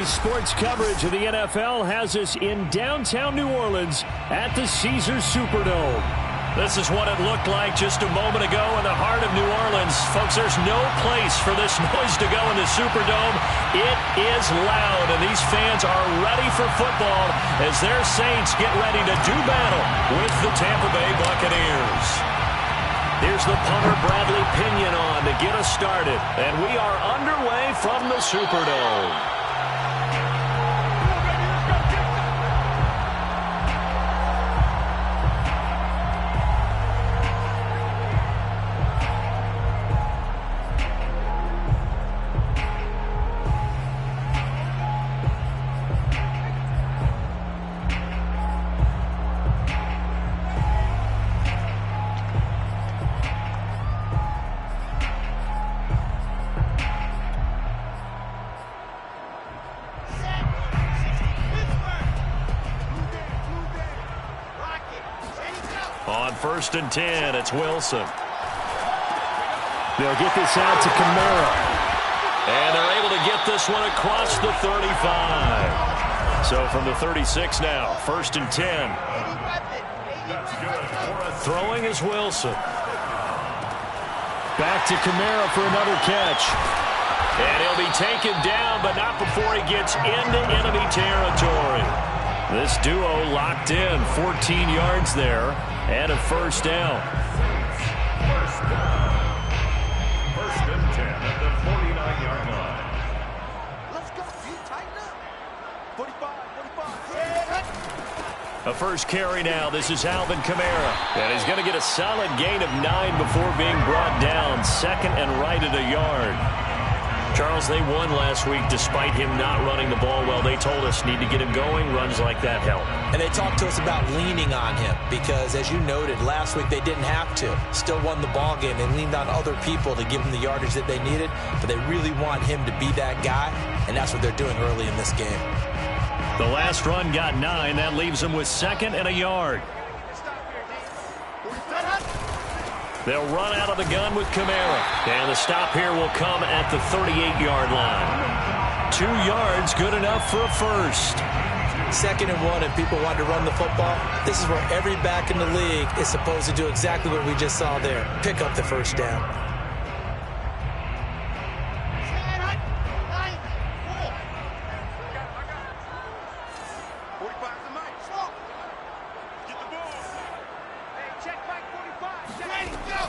Today's sports coverage of the NFL has us in downtown New Orleans at the Caesars Superdome. This is what it looked like just a moment ago in the heart of New Orleans. Folks, there's no place for this noise to go in the Superdome. It is loud, and these fans are ready for football as their Saints get ready to do battle with the Tampa Bay Buccaneers. Here's the punter, Bradley Pinion, on to get us started, and we are underway from the Superdome. On 1st and 10, it's Wilson. They'll get this out to Kamara. And they're able to get this one across the 35. So from the 36 now, 1st and 10. Throwing is Wilson. Back to Kamara for another catch. And he'll be taken down, but not before he gets into enemy territory. This duo locked in, 14 yards there, and a first down. First and 10 at the 49-yard line. Let's go. You tighten up. 45. A first carry now. This is Alvin Kamara. And he's going to get a solid gain of 9 before being brought down. Second and right at a yard. Charles, they won last week despite him not running the ball well. They told us need to get him going. Runs like that help. And they talked to us about leaning on him because, as you noted, last week they didn't have to. Still won the ball game. They leaned on other people to give them the yardage that they needed, but they really want him to be that guy, and that's what they're doing early in this game. The last run got 9. That leaves them with 2nd and a yard. They'll run out of the gun with Kamara. And the stop here will come at the 38-yard line. 2 yards, good enough for a first. 2nd and 1, and people want to run the football. This is where every back in the league is supposed to do exactly what we just saw there. Pick up the first down.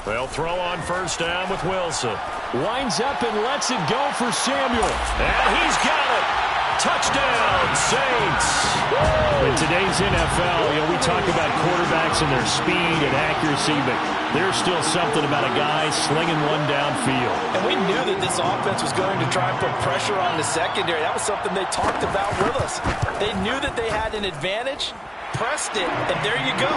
They'll throw on first down with Wilson. Winds up and lets it go for Samuel. And he's got it. Touchdown, Saints. In today's NFL, we talk about quarterbacks and their speed and accuracy, but there's still something about a guy slinging one downfield. And we knew that this offense was going to try and put pressure on the secondary. That was something they talked about with us. They knew that they had an advantage, pressed it, and there you go.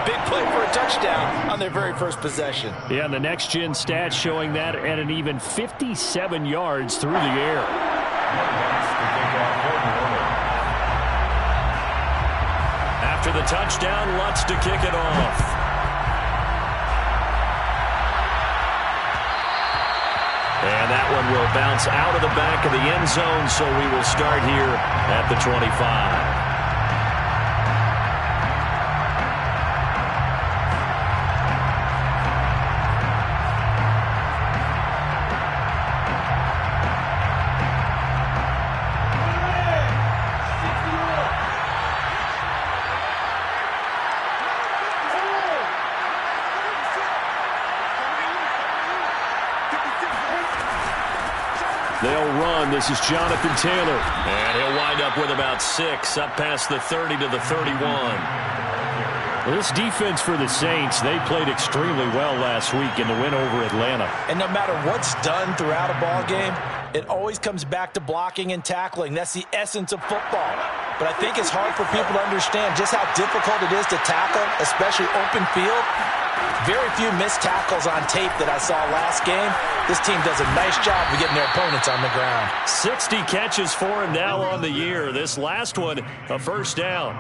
Big play for a touchdown on their very first possession. Yeah, and the next-gen stats showing that at an even 57 yards through the air. After the touchdown, Lutz to kick it off. And that one will bounce out of the back of the end zone, so we will start here at the 25. They'll run. This is Jonathan Taylor. And he'll wind up with about 6, up past the 30 to the 31. Well, this defense for the Saints, they played extremely well last week in the win over Atlanta. And no matter what's done throughout a ball game, it always comes back to blocking and tackling. That's the essence of football. But I think it's hard for people to understand just how difficult it is to tackle, especially open field. Very few missed tackles on tape that I saw last game. This team does a nice job of getting their opponents on the ground. 60 catches for him now on the year. This last one, a first down.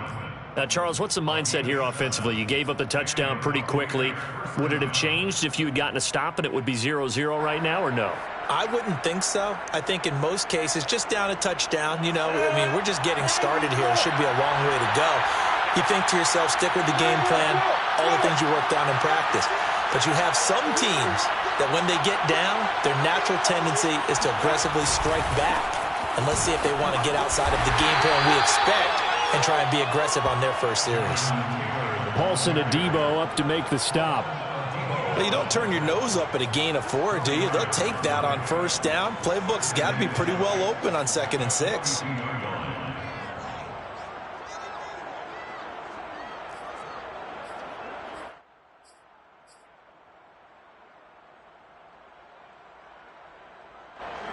Now, Charles, what's the mindset here offensively? You gave up the touchdown pretty quickly. Would it have changed if you had gotten a stop and it would be 0-0 right now, or no? I wouldn't think so. I think in most cases, just down a touchdown, you know, I mean, we're just getting started here. It should be a long way to go. You think to yourself, stick with the game plan, all the things you worked on in practice. But you have some teams that when they get down, their natural tendency is to aggressively strike back. And let's see if they want to get outside of the game plan we expect and try and be aggressive on their first series. Paulson Adebo up to make the stop. Well, you don't turn your nose up at a gain of 4, do you? They'll take that on first down. Playbook's got to be pretty well open on 2nd and 6.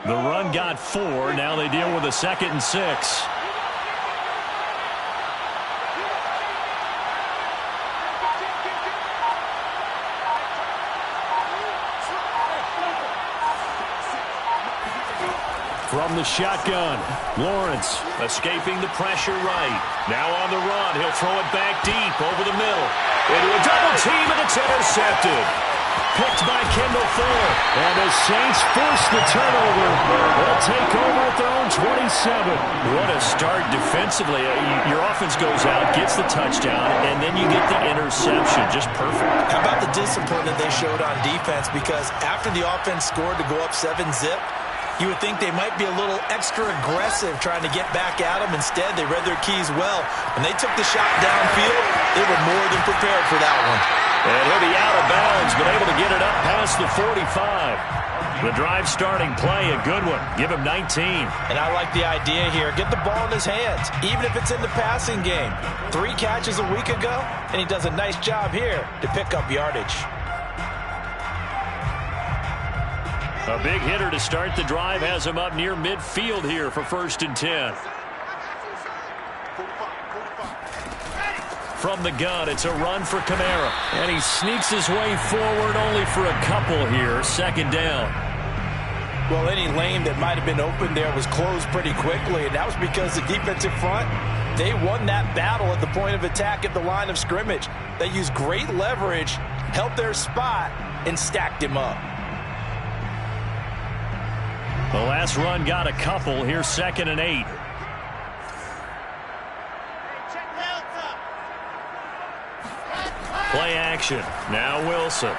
The run got 4. Now they deal with a 2nd and 6. From the shotgun, Lawrence escaping the pressure right. Now on the run, he'll throw it back deep over the middle. Into a double team, and it's intercepted. Picked by Kendall Fuller. And the Saints force the turnover. They'll take over at their own 27. What a start defensively. Your offense goes out, gets the touchdown, and then you get the interception. Just perfect. How about the discipline that they showed on defense? Because after the offense scored to go up 7-zip, you would think they might be a little extra aggressive trying to get back at them. Instead, they read their keys well. When they took the shot downfield, they were more than prepared for that one. And he'll be out of bounds, but able to get it up past the 45. The drive starting play, a good one. Give him 19. And I like the idea here. Get the ball in his hands, even if it's in the passing game. 3 catches a week ago, and he does a nice job here to pick up yardage. A big hitter to start the drive has him up near midfield here for 1st and 10. From the gun, it's a run for Kamara. And he sneaks his way forward only for a couple here. 2nd down. Well, any lane that might have been open there was closed pretty quickly, and that was because the defensive front, they won that battle at the point of attack at the line of scrimmage. They used great leverage, held their spot, and stacked him up. The last run got a couple. Here's 2nd and 8. Play action. Now Wilson.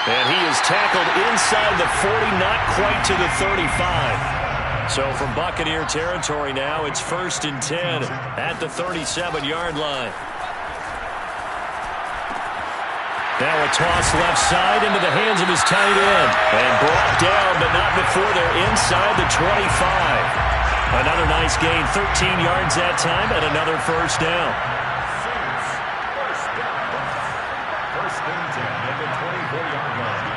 And he is tackled inside the 40, not quite to the 35. So from Buccaneer territory now, it's 1st and 10 at the 37-yard line. Now a toss left side into the hands of his tight end. And brought down, but not before they're inside the 25. Another nice gain, 13 yards that time, and another 1st down. First and 10 at the 24-yard line.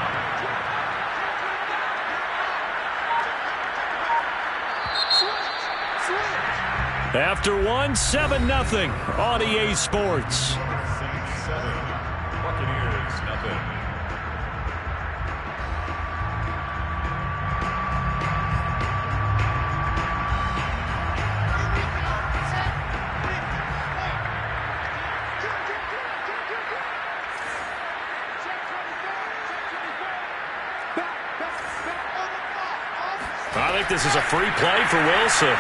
After 1, 7-0 on EA Sports. Buccaneers, nothing. I think this is a free play for Wilson.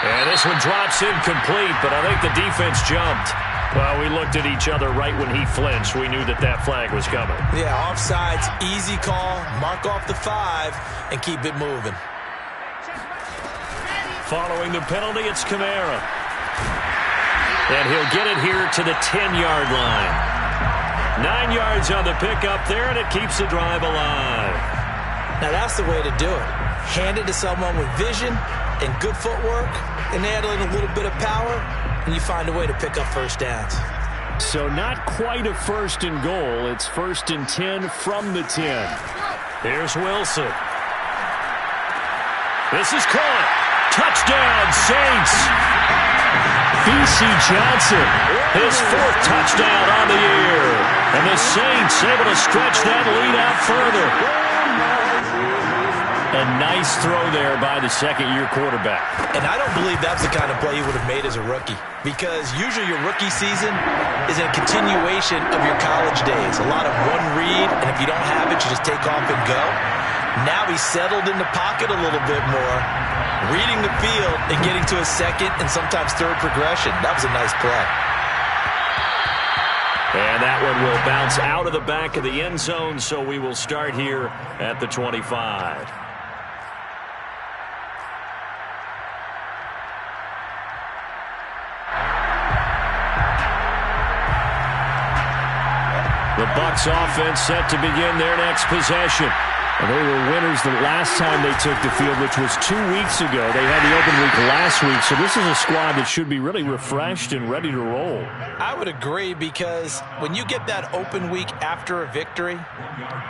And this one drops incomplete, but I think the defense jumped. Well, we looked at each other right when he flinched. We knew that that flag was coming. Yeah, offsides, easy call, mark off the 5, and keep it moving. Following the penalty, it's Kamara. And he'll get it here to the 10-yard line. 9 yards on the pickup there, and it keeps the drive alive. Now, that's the way to do it. Hand it to someone with vision and good footwork, and add in a little bit of power, and you find a way to pick up 1st downs. So not quite a 1st and goal. It's 1st and 10 from the 10. Here's Wilson. This is caught. Touchdown, Saints. B.C. Johnson, his 4th touchdown on the year. And the Saints able to stretch that lead out further. And nice throw there by the second-year quarterback. And I don't believe that's the kind of play he would have made as a rookie, because usually your rookie season is a continuation of your college days. A lot of one read, and if you don't have it, you just take off and go. Now he's settled in the pocket a little bit more, reading the field and getting to a second and sometimes third progression. That was a nice play. And that one will bounce out of the back of the end zone, so we will start here at the 25. The Bucs offense set to begin their next possession. And they were winners the last time they took the field, which was 2 weeks ago. They had the open week last week, so this is a squad that should be really refreshed and ready to roll. I would agree, because when you get that open week after a victory,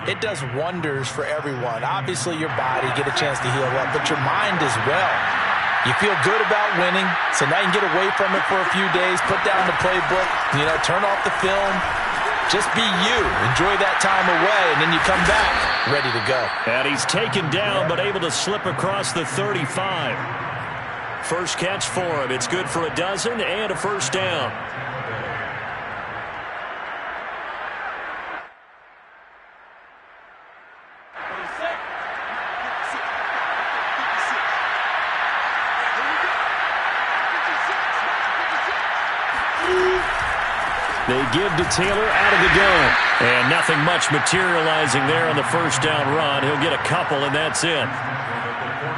it does wonders for everyone. Obviously, your body get a chance to heal up, but your mind as well. You feel good about winning, so now you can get away from it for a few days, put down the playbook, turn off the film. Just be you. Enjoy that time away, and then you come back ready to go. And he's taken down, but able to slip across the 35. First catch for him. It's good for a dozen and a first down. They give to Taylor out of the gun. And nothing much materializing there on the first down run. He'll get a couple, and that's it.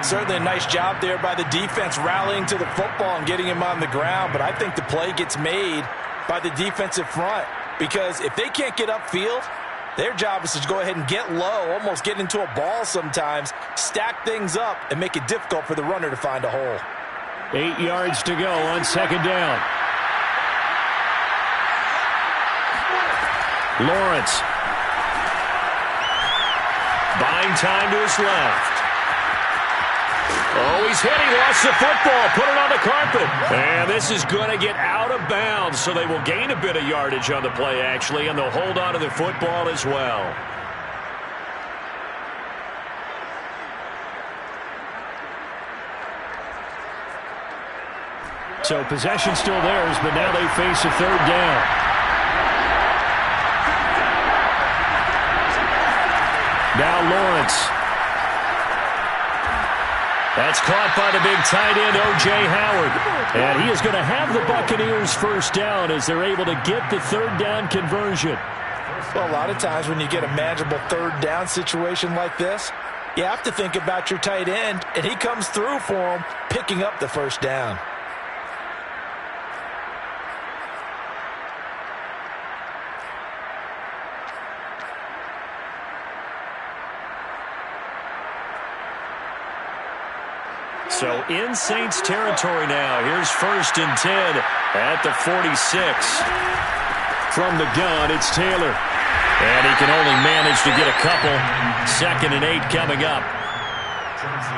Certainly a nice job there by the defense, rallying to the football and getting him on the ground. But I think the play gets made by the defensive front, because if they can't get upfield, their job is to go ahead and get low, almost get into a ball sometimes, stack things up, and make it difficult for the runner to find a hole. 8 yards to go on second down. Lawrence. Buying time to his left. Oh, he's hit. He lost the football. Put it on the carpet. And this is going to get out of bounds, so they will gain a bit of yardage on the play, actually, and they'll hold on to the football as well. So possession still theirs, but now they face a third down. Now Lawrence. That's caught by the big tight end, O.J. Howard. And he is going to have the Buccaneers first down as they're able to get the third down conversion. Well, a lot of times when you get a manageable third down situation like this, you have to think about your tight end, and he comes through for him, picking up the first down. So in Saints territory now. Here's 1st and 10 at the 46. From the gun, it's Taylor. And he can only manage to get a couple. 2nd and 8 coming up.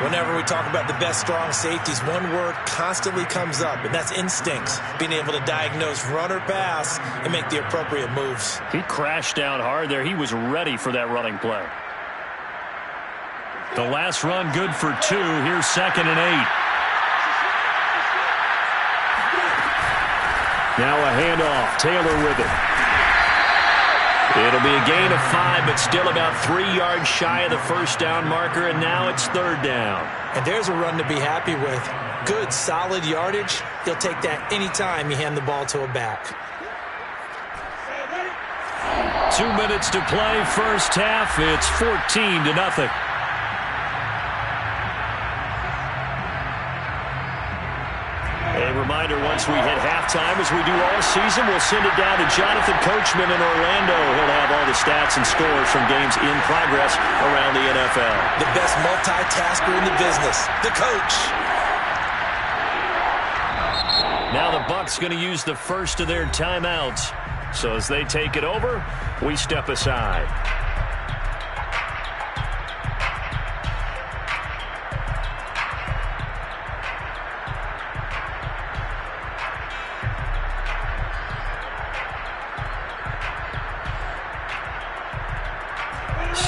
Whenever we talk about the best strong safeties, one word constantly comes up, and that's instincts. Being able to diagnose run or pass and make the appropriate moves. He crashed down hard there. He was ready for that running play. The last run good for 2. Here's 2nd and 8. Now a handoff. Taylor with it. It'll be a gain of 5, but still about 3 yards shy of the first down marker, and now it's third down. And there's a run to be happy with. Good, solid yardage. He'll take that anytime you hand the ball to a back. 2 minutes to play, first half. It's 14-0. A reminder, once we hit halftime, as we do all season, we'll send it down to Jonathan Coachman in Orlando. He'll have all the stats and scores from games in progress around the NFL. The best multitasker in the business, the coach. Now the Bucs going to use the first of their timeouts. So as they take it over, we step aside.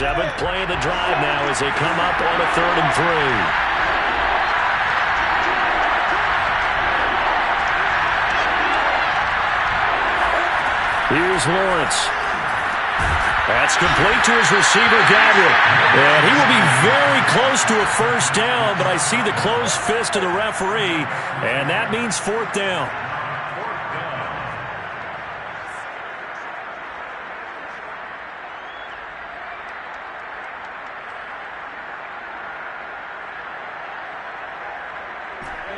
Seventh play of the drive now as they come up on a 3rd and 3. Here's Lawrence. That's complete to his receiver, Gabriel. And he will be very close to a first down, but I see the closed fist of the referee, and that means 4th down.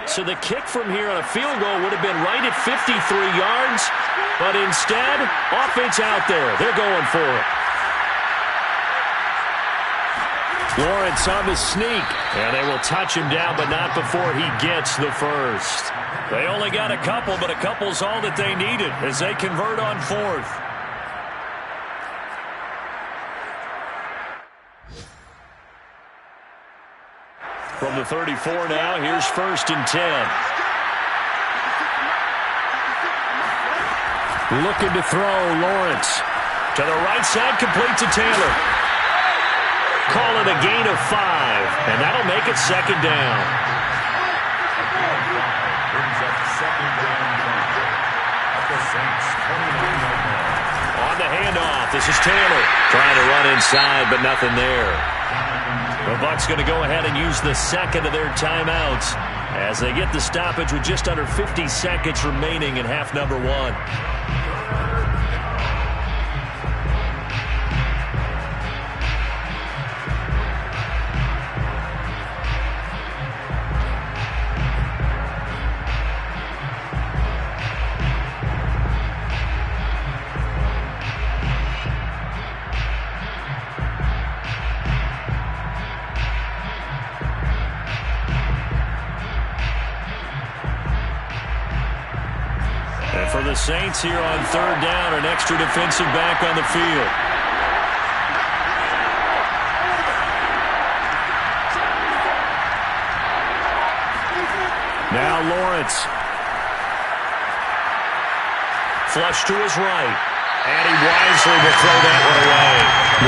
So the kick from here on a field goal would have been right at 53 yards, but instead, offense out there. They're going for it. Lawrence on the sneak, and they will touch him down, but not before he gets the first. They only got a couple, but a couple's all that they needed as they convert on 4th. From the 34 now, here's 1st and 10. Looking to throw, Lawrence. To the right side, complete to Taylor. Call it a gain of 5, and that'll make it 2nd down. On the handoff, this is Taylor. Trying to run inside, but nothing there. The Bucs going to go ahead and use the 2nd of their timeouts as they get the stoppage with just under 50 seconds remaining in half number 1. For the Saints here on 3rd down, an extra defensive back on the field. Now Lawrence. Flush to his right. And he wisely will throw that one away.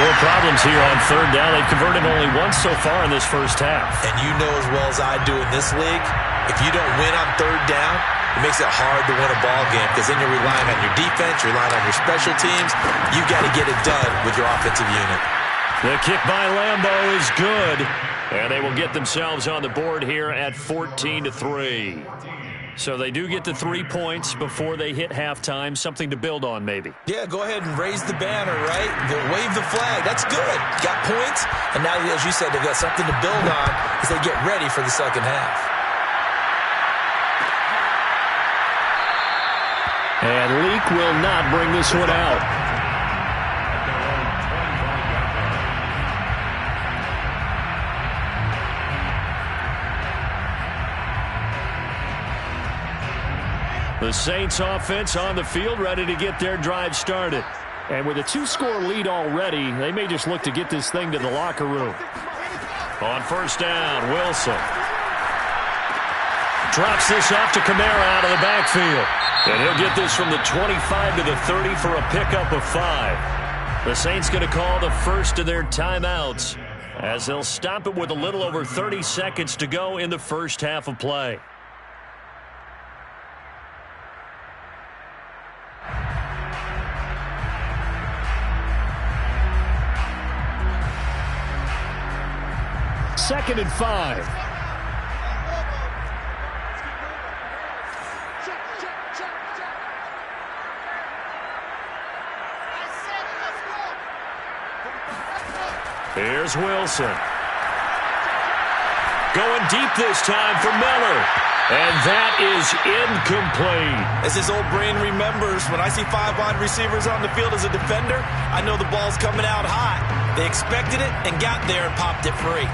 More problems here on 3rd down. They've converted only once so far in this first half. And you know as well as I do in this league, if you don't win on 3rd down, it makes it hard to win a ball game because then you're relying on your defense, you're relying on your special teams. You got to get it done with your offensive unit. The kick by Lambo is good, and they will get themselves on the board here at 14-3. So they do get the 3 points before they hit halftime, something to build on maybe. Yeah, go ahead and raise the banner, right? Wave the flag. That's good. Got points, and now, as you said, they've got something to build on as they get ready for the second half. And Leak will not bring this one out. The Saints offense on the field, ready to get their drive started. And with a 2-score lead already, they may just look to get this thing to the locker room. On 1st down, Wilson drops this off to Kamara out of the backfield. And he'll get this from the 25 to the 30 for a pickup of 5. The Saints going to call the first of their timeouts as they'll stop it with a little over 30 seconds to go in the first half of play. Second and 5. Here's Wilson. Going deep this time for Miller. And that is incomplete. As his old brain remembers, when I see 5 wide receivers on the field as a defender, I know the ball's coming out hot. They expected it and got there and popped it free.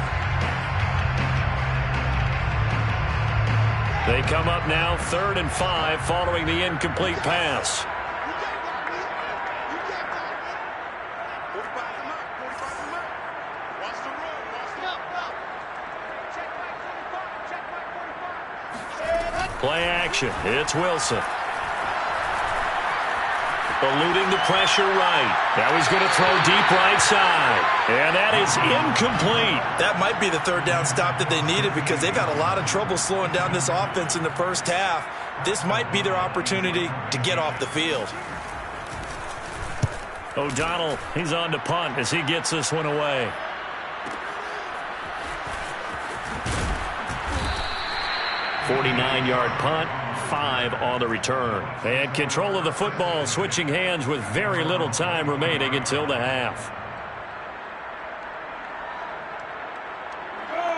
They come up now 3rd and 5 following the incomplete pass. Play action. It's Wilson. Eluding the pressure right. Now he's going to throw deep right side. And that is incomplete. That might be the third down stop that they needed because they've had a lot of trouble slowing down this offense in the first half. This might be their opportunity to get off the field. O'Donnell, he's on to punt as he gets this one away. "49-yard punt, 5 on the return." And control of the football, switching hands with very little time remaining until the half.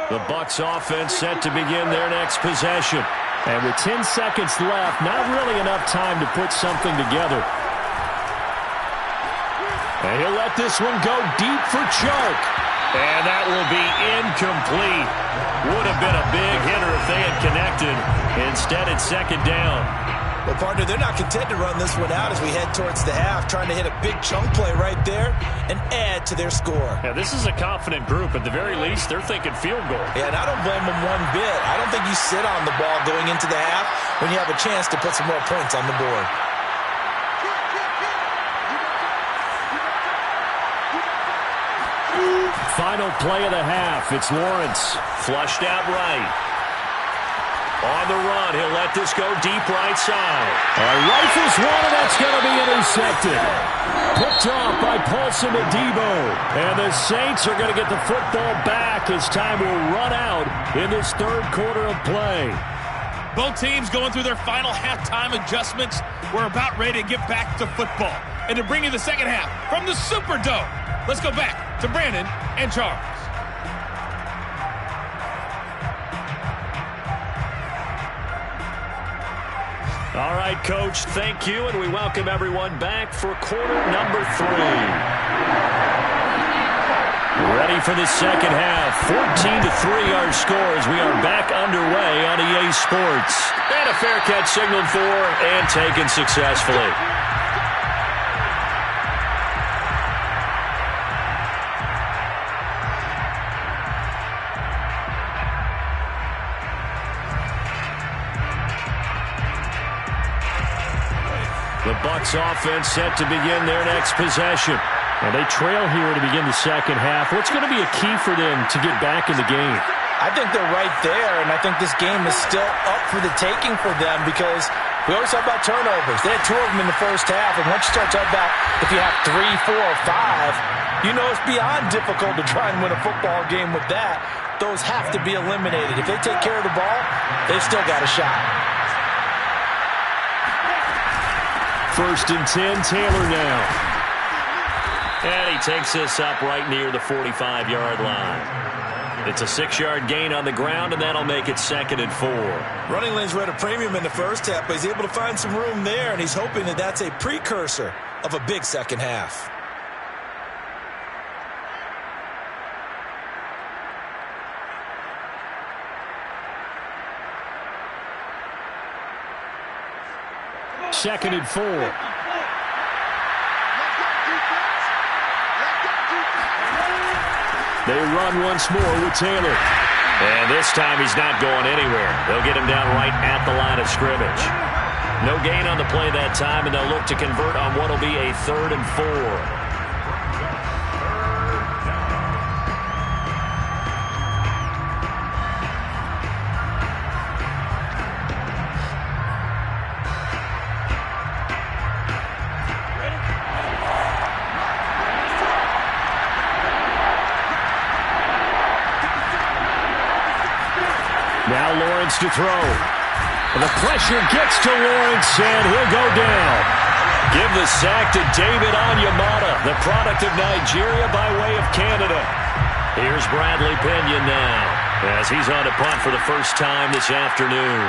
The Bucs offense set to begin their next possession. And with 10 seconds left, not really enough time to put something together. And he'll let this one go deep for choke. And that will be incomplete. Would have been a big hitter if they had connected. Instead, it's second down. Well, partner, they're not content to run this one out as we head towards the half, trying to hit a big chunk play right there and add to their score. Yeah, this is a confident group. At the very least, they're thinking field goal. Yeah, and I don't blame them one bit. I don't think you sit on the ball going into the half when you have a chance to put some more points on the board. Final play of the half. It's Lawrence. Flushed out right. On the run, he'll let this go deep right side. Rifles one, and that's going to be intercepted. Picked off by Paulson Adebo. And the Saints are going to get the football back as time will run out in this third quarter of play. Both teams going through their final halftime adjustments. We're about ready to get back to football. And to bring you the second half from the Superdome, let's go back to Brandon and Charles. All right, Coach, thank you, and we welcome everyone back for quarter number 3. Ready for the second half. 14-3 our score as we are back underway on EA Sports. And a fair catch signaled for and taken successfully. The Bucs offense set to begin their next possession. And they trail here to begin the second half. What's going to be a key for them to get back in the game? I think they're right there, and I think this game is still up for the taking for them because we always talk about turnovers. They had 2 of them in the first half, and once you start talking about if you have 3, 4, or 5, you know it's beyond difficult to try and win a football game with that. Those have to be eliminated. If they take care of the ball, they've still got a shot. First and 10, Taylor now. And he takes this up right near the 45-yard line. It's a 6-yard gain on the ground, and that'll make it second and 4. Running lanes were at a premium in the first half, but he's able to find some room there, and he's hoping that that's a precursor of a big second half. Second and 4. They run once more with Taylor. And this time he's not going anywhere. They'll get him down right at the line of scrimmage. No gain on the play that time, and they'll look to convert on what will be a 3rd and 4. Now Lawrence to throw. The pressure gets to Lawrence, and he'll go down. Give the sack to David Onyemata, the product of Nigeria by way of Canada. Here's Bradley Pinion now, as he's on a punt for the first time this afternoon.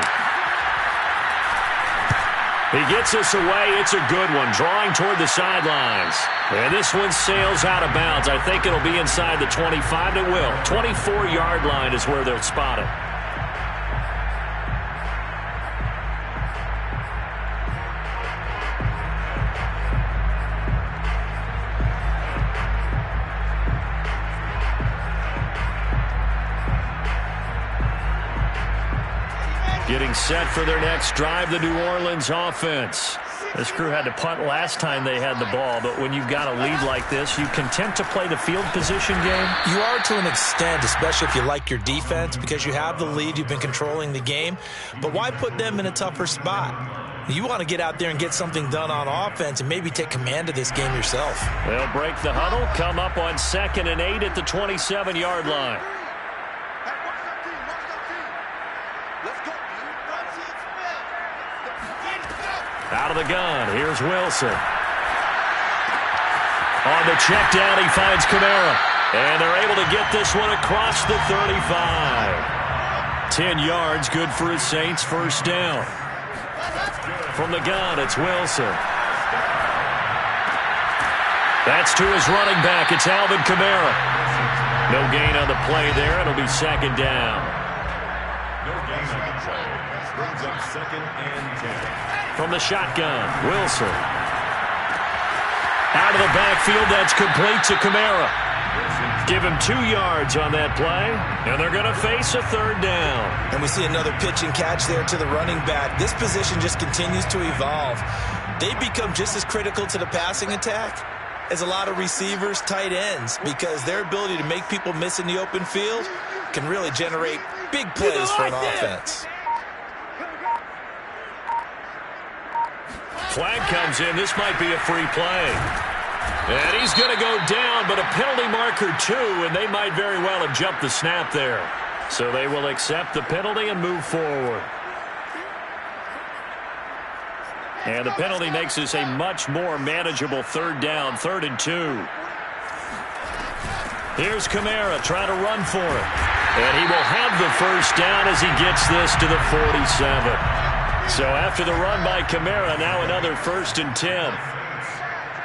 He gets us away. It's a good one, drawing toward the sidelines. And this one sails out of bounds. I think it'll be inside the 25. It will. 24-yard line is where they'll spot it. Getting set for their next drive, the New Orleans offense. This crew had to punt last time they had the ball, but when you've got a lead like this, you content to play the field position game? You are to an extent, especially if you like your defense, because you have the lead, you've been controlling the game. But why put them in a tougher spot? You want to get out there and get something done on offense and maybe take command of this game yourself. They'll break the huddle, come up on 2nd and 8 at the 27-yard line. Out of the gun, here's Wilson. On the check down, he finds Kamara. And they're able to get this one across the 35. 10 yards, good for his Saints, first down. From the gun, it's Wilson. That's to his running back. It's Alvin Kamara. No gain on the play there. It'll be 2nd down. No gain on the play. Brings up 2nd and 10. From the shotgun, Wilson. Out of the backfield, that's complete to Kamara. Give him 2 yards on that play, and they're going to face a 3rd down. And we see another pitch and catch there to the running back. This position just continues to evolve. They become just as critical to the passing attack as a lot of receivers, tight ends, because their ability to make people miss in the open field can really generate big plays for an offense. Flag comes in. This might be a free play. And he's going to go down, but a penalty marker too, and they might very well have jumped the snap there. So they will accept the penalty and move forward. And the penalty makes this a much more manageable 3rd down, 3rd and 2. Here's Kamara trying to run for it. And he will have the first down as he gets this to the 47. So after the run by Kamara, now another 1st and 10.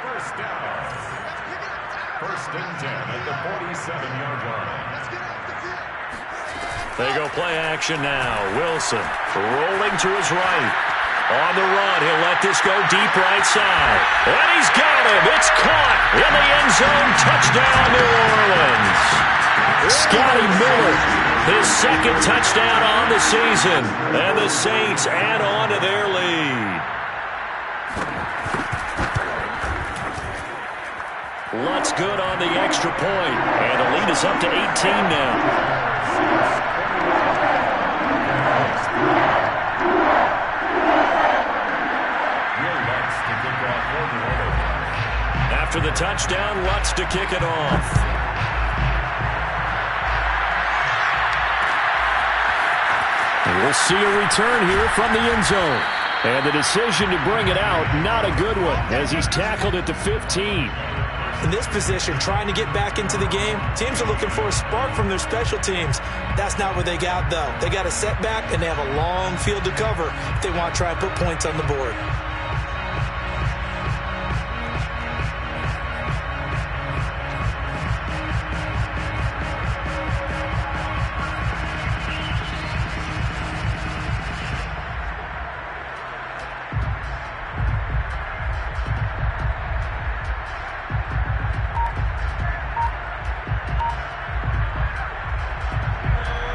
First down. 1st and 10 at the 47-yard line. They go play action now. Wilson rolling to his right. On the run, he'll let this go deep right side. And he's got him. It's caught in the end zone. Touchdown, New Orleans. Scotty Miller, his 2nd touchdown on the season. And the Saints add on to their lead. Lutz good on the extra point. And the lead is up to 18 now. After the touchdown, Lutz to kick it off. And we'll see a return here from the end zone. And the decision to bring it out, not a good one, as he's tackled at the 15. In this position, trying to get back into the game, teams are looking for a spark from their special teams. That's not what they got, though. They got a setback, and they have a long field to cover if they want to try and put points on the board.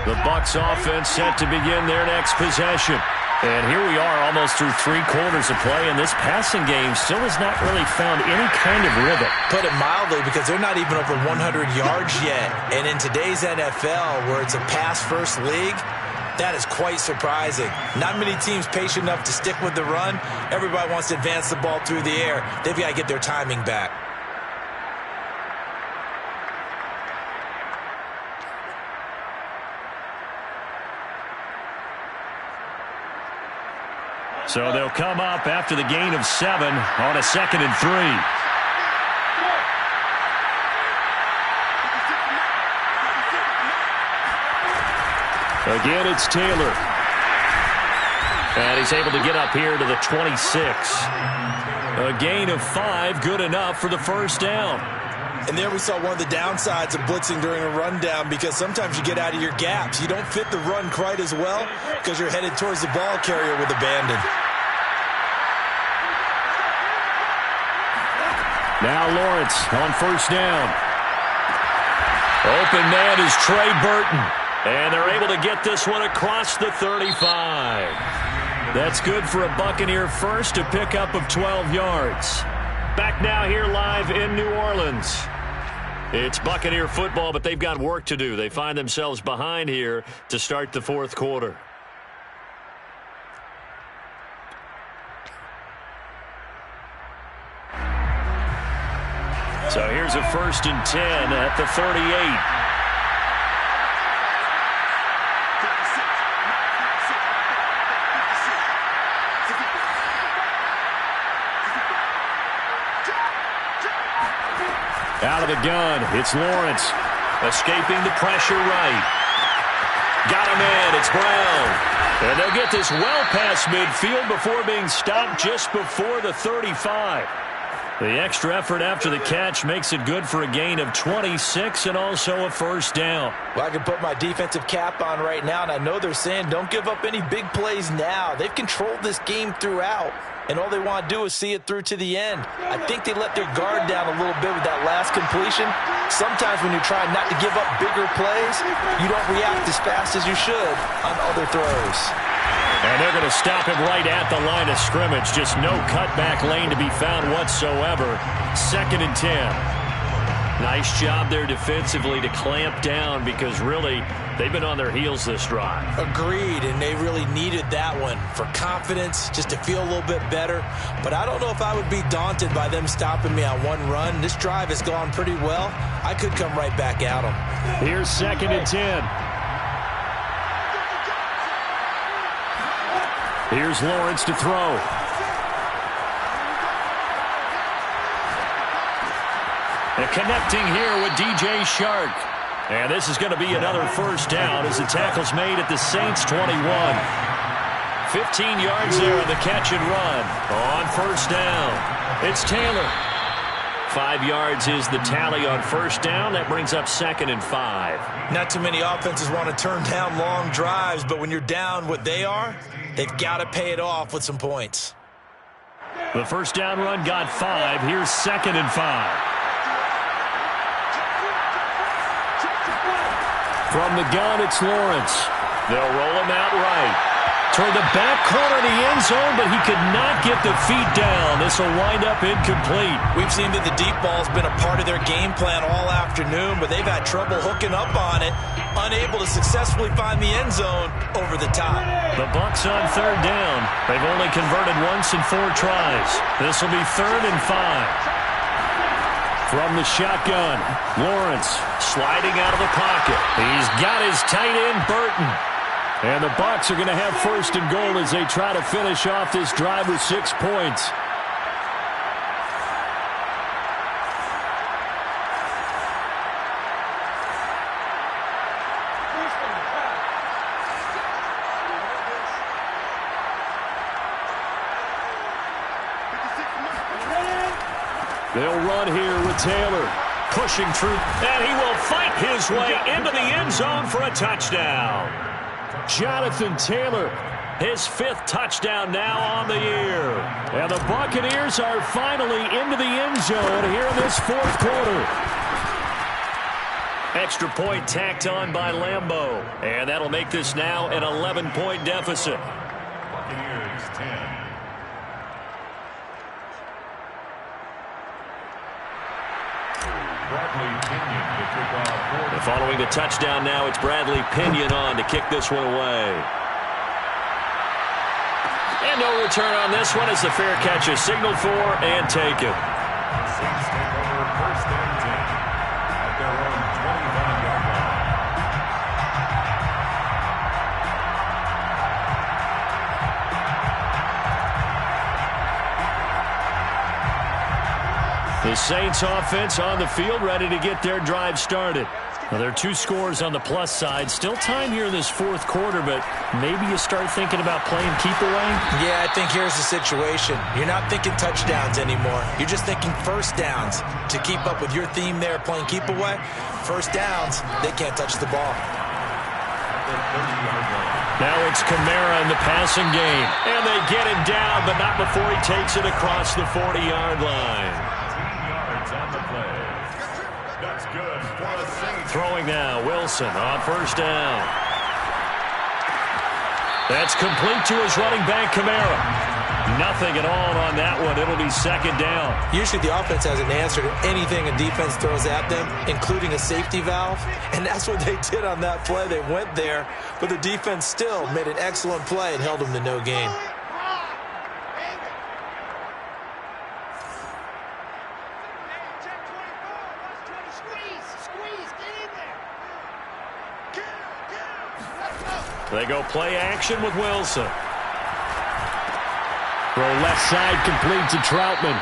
The Bucs offense set to begin their next possession. And here we are almost through 3 quarters of play, and this passing game still has not really found any kind of rhythm. Put it mildly, because they're not even over 100 yards yet. And in today's NFL, where it's a pass-first league, that is quite surprising. Not many teams patient enough to stick with the run. Everybody wants to advance the ball through the air. They've got to get their timing back. So they'll come up after the gain of 7 on a 2nd and 3. Again, it's Taylor. And he's able to get up here to the 26. A gain of 5, good enough for the first down. And there we saw one of the downsides of blitzing during a rundown, because sometimes you get out of your gaps. You don't fit the run quite as well because you're headed towards the ball carrier with abandon. Now Lawrence on first down. Open man is Trey Burton. And they're able to get this one across the 35. That's good for a Buccaneer first, a pickup of 12 yards. Back now here live in New Orleans. It's Buccaneer football, but they've got work to do. They find themselves behind here to start the fourth quarter. So here's a 1st and 10 at the 38. Out of the gun, it's Lawrence. Escaping the pressure right. Got him in, it's Brown. And they'll get this well past midfield before being stopped just before the 35. The extra effort after the catch makes it good for a gain of 26 and also a first down. Well, I can put my defensive cap on right now, and I know they're saying don't give up any big plays now. They've controlled this game throughout, and all they want to do is see it through to the end. I think they let their guard down a little bit with that last completion. Sometimes when you're trying not to give up bigger plays, you don't react as fast as you should on other throws. And they're going to stop him right at the line of scrimmage. Just no cutback lane to be found whatsoever. 2nd and 10. Nice job there defensively to clamp down because really they've been on their heels this drive. Agreed, and they really needed that one for confidence, just to feel a little bit better. But I don't know if I would be daunted by them stopping me on one run. This drive has gone pretty well. I could come right back at them. Here's 2nd and 10. Here's Lawrence to throw. And connecting here with DJ Shark. And this is going to be another first down as the tackle's made at the Saints 21. 15 yards there on the catch and run. On first down, it's Taylor. 5 yards is the tally on first down. That brings up 2nd and 5. Not too many offenses want to turn down long drives, but when you're down what they are, they've got to pay it off with some points. The first down run got 5. Here's 2nd and 5. From the gun, it's Lawrence. They'll roll him out right. Toward the back corner of the end zone, but he could not get the feet down. This will wind up incomplete. We've seen that the deep ball's been a part of their game plan all afternoon, but they've had trouble hooking up on it, unable to successfully find the end zone over the top. The Bucs on 3rd down. They've only converted once in 4 tries. This will be 3rd and 5. From the shotgun, Lawrence sliding out of the pocket. He's got his tight end, Burton. And the Bucs are going to have 1st and goal as they try to finish off this drive with 6 points. They'll run here with Taylor. Pushing through, and he will fight his way into the end zone for a touchdown. Jonathan Taylor, his 5th touchdown now on the year. And the Buccaneers are finally into the end zone here in this 4th quarter. Extra point tacked on by Lambeau. And that'll make this now an 11-point deficit. Buccaneers 10. And following the touchdown now, it's Bradley Pinion on to kick this one away. And no return on this one as the fair catch is signaled for and taken. Saints take over 1st and 10 at their own 25-yard line. The Saints offense on the field, ready to get their drive started. Well, there are 2 scores on the plus side. Still time here in this 4th quarter, but maybe you start thinking about playing keep away? Yeah, I think here's the situation. You're not thinking touchdowns anymore. You're just thinking first downs. To keep up with your theme there, playing keep away, first downs, they can't touch the ball. Now it's Kamara in the passing game. And they get him down, but not before he takes it across the 40-yard line. On the play. That's good for a Saints. Throwing now, Wilson on first down. That's complete to his running back, Kamara. Nothing at all on that one. It'll be second down. Usually the offense has an answer to anything a defense throws at them, including a safety valve. And that's what they did on that play. They went there, but the defense still made an excellent play and held them to no gain. They go play action with Wilson. Throw left side complete to Troutman.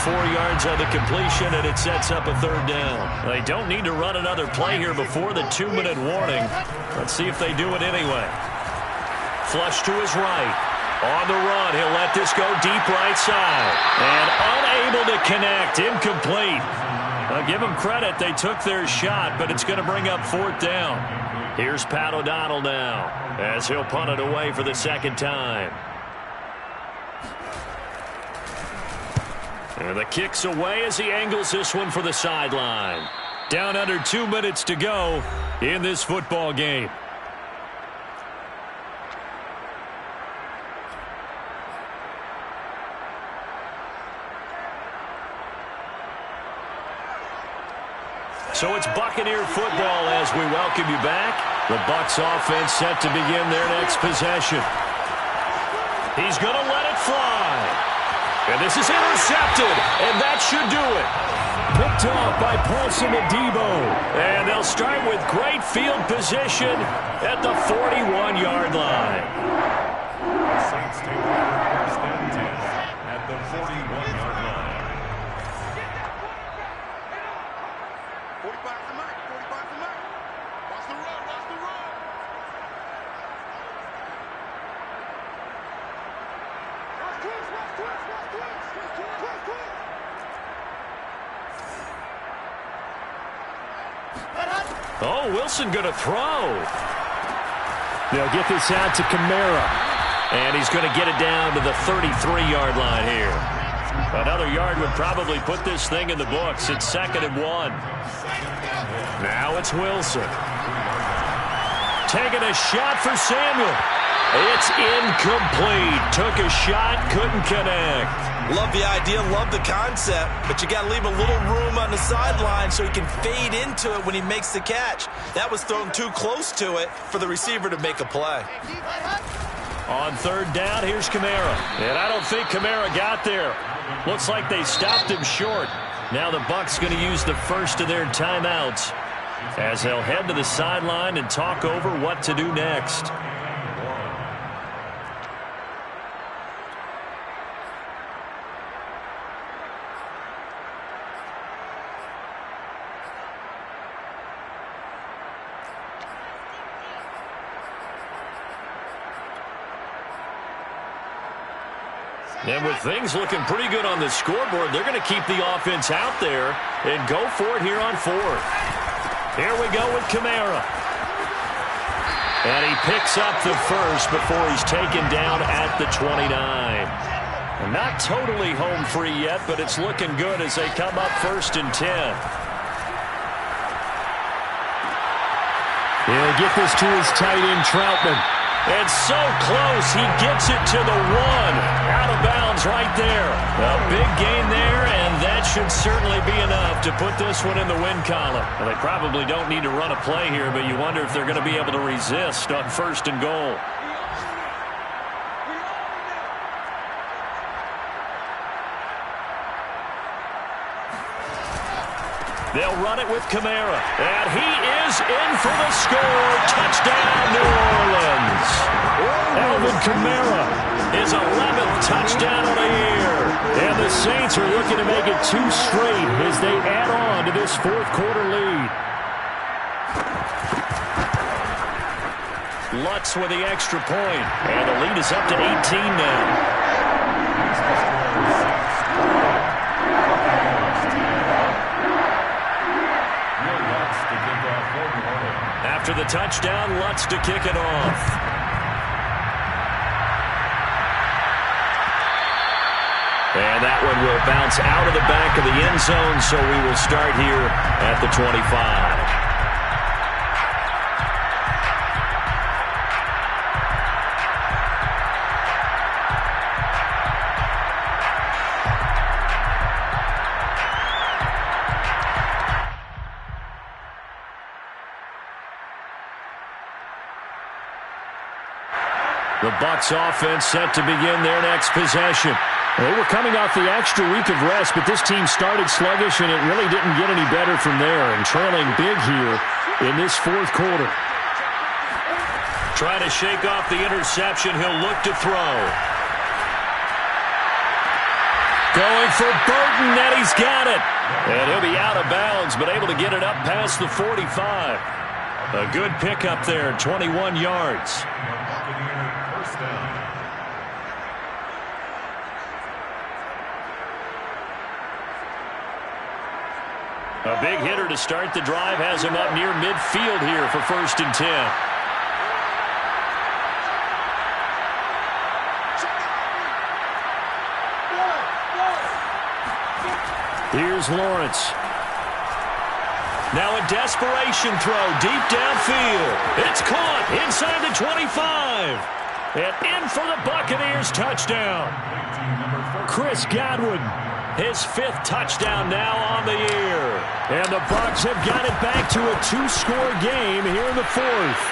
4 yards on the completion, and it sets up a third down. They don't need to run another play here before the 2-minute warning. Let's see if they do it anyway. Flush to his right. On the run, he'll let this go deep right side. And unable to connect. Incomplete. I'll give them credit. They took their shot, but it's going to bring up 4th down. Here's Pat O'Donnell now as he'll punt it away for the second time. And the kick's away as he angles this one for the sideline. Down under 2 minutes to go in this football game. So it's Buccaneer football as we welcome you back. The Bucs offense set to begin their next possession. He's going to let it fly. And this is intercepted, and that should do it. Picked off by Paulson Adebo. And they'll start with great field position at the 41-yard line. The Saints take over first and 10 at the 41-yard line. 45 to Mike. 45 to Mike. Watch the run. Watch the run. Oh, Wilson going to throw. They'll get this out to Kamara. And he's going to get it down to the 33-yard line here. Another yard would probably put this thing in the books. It's 2nd and 1. Now it's Wilson. Taking a shot for Samuel. It's incomplete. Took a shot, couldn't connect. Love the idea, love the concept, but you got to leave a little room on the sideline so he can fade into it when he makes the catch. That was thrown too close to it for the receiver to make a play. On 3rd down, here's Kamara. And I don't think Kamara got there. Looks like they stopped him short. Now the Bucs going to use the first of their timeouts as they'll head to the sideline and talk over what to do next. And with things looking pretty good on the scoreboard, they're going to keep the offense out there and go for it here on 4th. Here we go with Kamara. And he picks up the first before he's taken down at the 29. And not totally home free yet, but it's looking good as they come up 1st and 10. He'll get this to his tight end, Troutman. And so close, he gets it to the 1. Out of bounds right there. A big gain there, and that should certainly be enough to put this one in the win column. Well, they probably don't need to run a play here, but you wonder if they're going to be able to resist on 1st and goal. They'll run it with Kamara. And he is in for the score. Touchdown, New Orleans. Alvin Kamara, his 11th touchdown of the year. And the Saints are looking to make it 2 straight as they add on to this 4th quarter lead. Lutz with the extra point. And the lead is up to 18 now. After the touchdown, Lutz to kick it off. And that one will bounce out of the back of the end zone, so we will start here at the 25. The Bucs offense set to begin their next possession. They were coming off the extra week of rest, but this team started sluggish, and it really didn't get any better from there, and trailing big here in this fourth quarter. Trying to shake off the interception. He'll look to throw. Going for Burton, and he's got it. And he'll be out of bounds, but able to get it up past the 45. A good pickup there, 21 yards. First down. A big hitter to start the drive has him up near midfield here for 1st and 10. Here's Lawrence. Now a desperation throw deep downfield. It's caught inside the 25. And in for the Buccaneers touchdown. Chris Godwin, his 5th touchdown now on the year. And the Bucs have got it back to a 2-score game here in the 4th.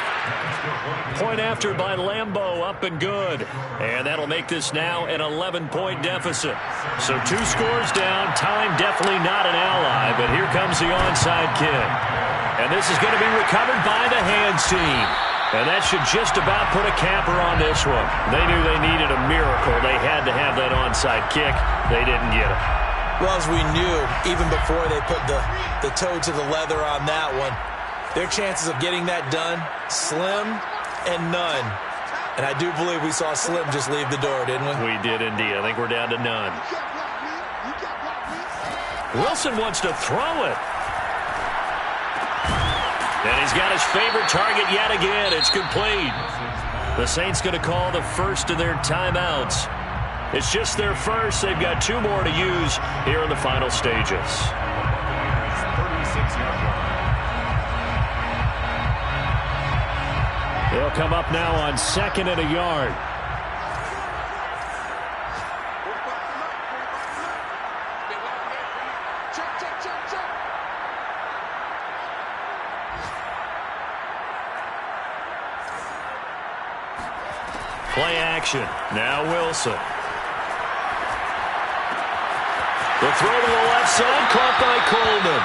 Point after by Lambeau, up and good. And that'll make this now an 11-point deficit. So 2 scores down. Time definitely not an ally, but here comes the onside kick. And this is going to be recovered by the hands team. And that should just about put a capper on this one. They knew they needed a miracle. They had to have that onside kick. They didn't get it. Well, as we knew, even before they put the toe to the leather on that one, their chances of getting that done, slim and none. And I do believe we saw Slim just leave the door, didn't we? We did indeed. I think we're down to none. Wilson wants to throw it. And he's got his favorite target yet again. It's complete. The Saints going to call the first of their timeouts. It's just their first. They've got 2 more to use here in the final stages. 36-yard line. They'll come up now on 2nd and a yard. Play action. Now Wilson. The throw to the left side, caught by Coleman.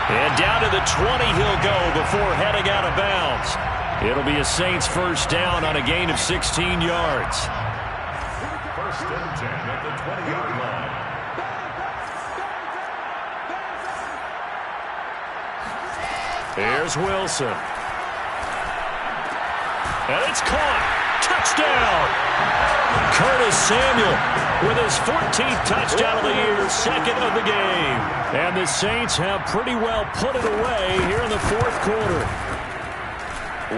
And down to the 20 he'll go before heading out of bounds. It'll be a Saints first down on a gain of 16 yards. 1st and 10 at the 20-yard line. Here's Wilson. And it's caught. Touchdown! Curtis Samuel with his 14th touchdown of the year, 2nd of the game. And the Saints have pretty well put it away here in the 4th quarter.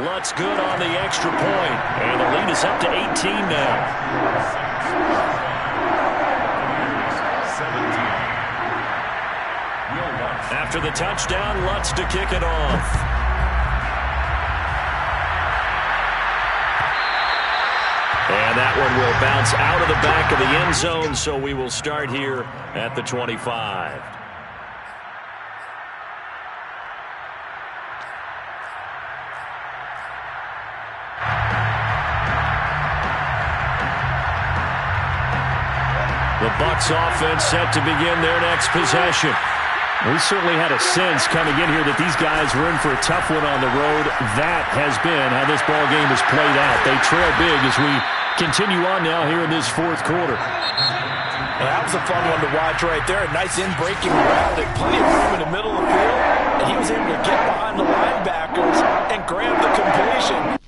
Lutz good on the extra point, and the lead is up to 18 now. 17. After the touchdown, Lutz to kick it off. And that one will bounce out of the back of the end zone, so we will start here at the 25. The Bucs offense set to begin their next possession. We certainly had a sense coming in here that these guys were in for a tough one on the road. That has been how this ball game has played out. They trail big as we continue on now here in this 4th quarter. Well, that was a fun one to watch right there. A nice in-breaking route and plenty of room in the middle of the field. And he was able to get behind the linebackers and grab the completion.